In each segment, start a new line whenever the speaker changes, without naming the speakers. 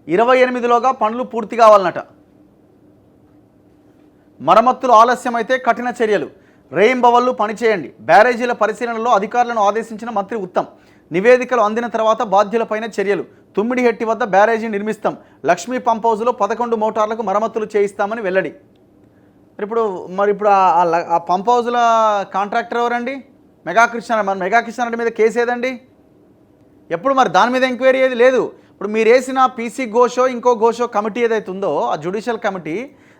28లోగా పనులు పూర్తి కావాలన్నట. మరమ్మతులు ఆలస్యమైతే కఠిన చర్యలు, రేయింబవళ్లు పనిచేయండి. బ్యారేజీల పరిశీలనలో అధికారులను ఆదేశించిన మంత్రి ఉత్తమ్. నివేదికలు అందిన తర్వాత బాధ్యులపైన చర్యలు. తుమ్మిడిహెట్టి వద్ద బ్యారేజీ నిర్మిస్తాం. లక్ష్మీ పంప్ హౌజ్లో 11 మోటార్లకు మరమ్మతులు చేయిస్తామని వెల్లడి. మరి ఇప్పుడు ఆ పంప్ హౌజ్ల కాంట్రాక్టర్ ఎవరండి? మెగా కృష్ణారెడ్డి. మరి మెగా కృష్ణారెడ్డి మీద కేసు ఏదండి? ఎప్పుడు మరి దాని మీద ఎంక్వైరీ ఏది లేదు. ఇప్పుడు మీరు వేసిన పీసీ ఘోషో ఇంకో ఘోషో కమిటీ ఏదైతే ఉందో ఆ జ్యుడిషియల్ కమిటీ,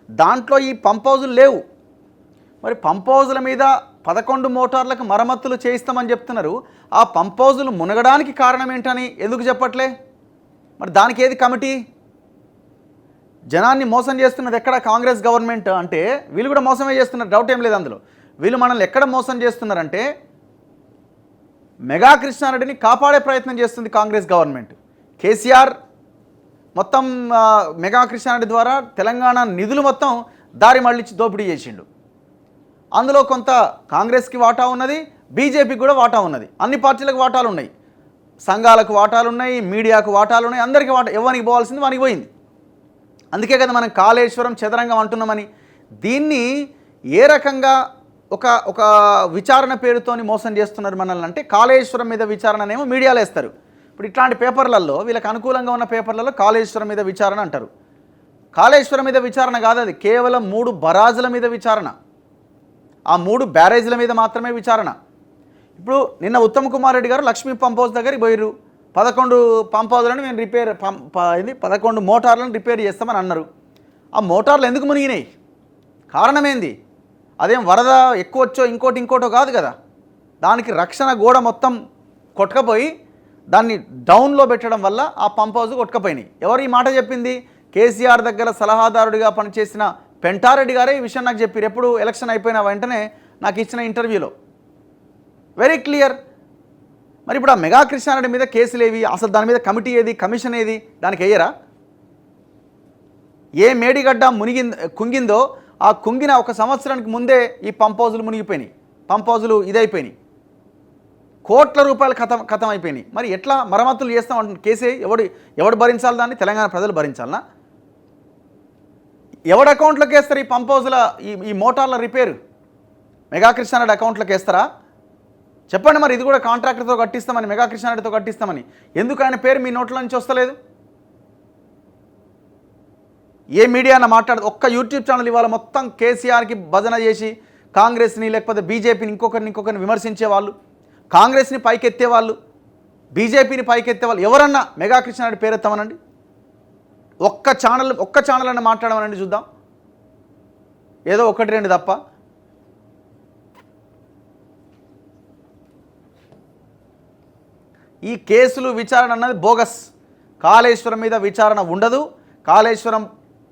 దాంట్లో ఈ పంప్ హౌజులు లేవు. మరి పంప్ హౌజుల మీద 11 మోటార్లకు మరమ్మతులు చేయిస్తామని చెప్తున్నారు. ఆ పంప్ హౌజులు మునగడానికి కారణం ఏంటని ఎందుకు చెప్పట్లే? మరి దానికి ఏది కమిటీ? జనాన్ని మోసం చేస్తున్నది ఎక్కడ? కాంగ్రెస్ గవర్నమెంట్. అంటే వీళ్ళు కూడా మోసమే చేస్తున్నారు, డౌట్ ఏం లేదు అందులో. వీళ్ళు మనల్ని ఎక్కడ మోసం చేస్తున్నారంటే మెగా కృష్ణారెడ్డిని కాపాడే ప్రయత్నం చేస్తుంది కాంగ్రెస్ గవర్నమెంట్. కేసీఆర్ మొత్తం మెగా కృష్ణారెడ్డి ద్వారా తెలంగాణ నిధులు మొత్తం దారి మళ్ళించి దోపిడీ చేసిండు. అందులో కొంత కాంగ్రెస్కి వాటా ఉన్నది, బీజేపీకి కూడా వాటా ఉన్నది. అన్ని పార్టీలకు వాటాలు ఉన్నాయి, సంఘాలకు వాటాలు ఉన్నాయి, మీడియాకు వాటాలు ఉన్నాయి, అందరికీ వాటా. ఎవరికి పోవాల్సింది వానికి పోయింది. అందుకే కదా మనం కాళేశ్వరం చదరంగం అంటున్నామని. దీన్ని ఏ రకంగా ఒక విచారణ పేరుతోని మోసం చేస్తున్నారు మనల్ని అంటే, కాళేశ్వరం మీద విచారణనేమో మీడియాలో వేస్తారు. ఇప్పుడు ఇట్లాంటి పేపర్లలో, వీళ్ళకి అనుకూలంగా ఉన్న పేపర్లలో కాళేశ్వరం మీద విచారణ అంటారు. కాళేశ్వరం మీద విచారణ కాదు, అది కేవలం 3 బరాజుల మీద విచారణ. ఆ 3 బ్యారేజీల మీద మాత్రమే విచారణ. ఇప్పుడు నిన్న ఉత్తమ్ కుమార్ రెడ్డి గారు లక్ష్మీ పంప్ హౌస్ దగ్గరికి పోయిర్రు. 11 పంప్ హౌజ్లను మేము 11 మోటార్లను రిపేర్ చేస్తామని అన్నారు. ఆ మోటార్లు ఎందుకు మునిగినాయి? కారణం ఏంది? అదేం వరద ఎక్కువ వచ్చో ఇంకోటో కాదు కదా. దానికి రక్షణ గోడ మొత్తం కొట్టుకపోయి దాన్ని డౌన్లో పెట్టడం వల్ల ఆ పంప్ హౌస్ కొట్టుకపోయినాయి. ఎవరు ఈ మాట చెప్పింది? కేసీఆర్ దగ్గర సలహాదారుడిగా పనిచేసిన పెంటారెడ్డి గారే ఈ విషయం నాకు చెప్పారు. ఎప్పుడు ఎలక్షన్ అయిపోయిన వెంటనే నాకు ఇచ్చిన ఇంటర్వ్యూలో వెరీ క్లియర్. మరి ఇప్పుడు ఆ మెగా కృష్ణారెడ్డి మీద కేసులు ఏవి? అసలు దాని మీద కమిటీ ఏది? కమిషన్ ఏది? దానికి వేయరా? ఏ మేడిగడ్డ కుంగిందో ఆ కుంగిన 1 సంవత్సరానికి ముందే ఈ పంప్ హౌజులు మునిగిపోయినాయి, పంప్ హౌజులు ఇదైపోయినాయి, కోట్ల రూపాయలు ఖతం అయిపోయినాయి. మరి ఎట్లా మరమ్మతులు చేస్తామంటున్నారు? కేసే ఎవడు భరించాలి? దాన్ని తెలంగాణ ప్రజలు భరించాలనా? ఎవడి అకౌంట్లోకి వేస్తారు ఈ పంప్ హౌజుల ఈ మోటార్ల రిపేరు? మెగా కృష్ణారెడ్డి అకౌంట్లోకి వేస్తారా? చెప్పండి. మరి ఇది కూడా కాంట్రాక్టర్తో కట్టిస్తామని, మెగా కృష్ణారెడ్డితో కట్టిస్తామని ఎందుకు ఆయన పేరు మీ నోట్ల నుంచి వస్తలేదు? ఏ మీడియా అన్న మాట్లాడదు. ఒక్క యూట్యూబ్ ఛానల్ ఇవాళ మొత్తం కేసీఆర్కి భజన చేసి కాంగ్రెస్ని లేకపోతే బీజేపీని ఇంకొకరిని విమర్శించే వాళ్ళు, కాంగ్రెస్ని పైకెత్తేవాళ్ళు, బీజేపీని పైకెత్తేవాళ్ళు ఎవరన్నా మెగా కృష్ణారెడ్డి పేరెత్తామనండి. ఒక్క ఛానల్ అన్న మాట్లాడమనండి చూద్దాం. ఏదో 1-2 తప్ప. ఈ కేసులు విచారణ అన్నది బోగస్. కాళేశ్వరం మీద విచారణ ఉండదు. కాళేశ్వరం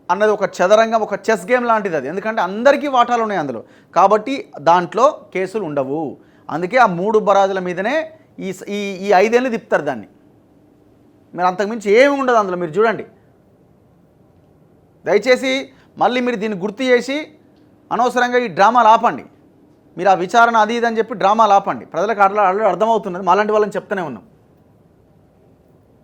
అన్నది ఒక చదరంగం, ఒక చెస్ గేమ్ లాంటిది అది. ఎందుకంటే అందరికీ వాటాలు ఉన్నాయి అందులో, కాబట్టి దాంట్లో కేసులు ఉండవు. అందుకే ఆ 3 బరాజుల మీదనే ఈ 5 ఏళ్ళు తిప్పుతారు దాన్ని. మీరు అంతకుమించి ఏమి ఉండదు అందులో. మీరు చూడండి, దయచేసి మళ్ళీ మీరు దీన్ని గుర్తు చేసి అనవసరంగా ఈ డ్రామాలు ఆపండి. మీరు ఆ విచారణ అది ఇది అని చెప్పి డ్రామాలు ఆపండి. ప్రజలకు ఆల్రెడీ అర్థమవుతున్నది, మాలాంటి వాళ్ళని చెప్తూనే ఉన్నాం.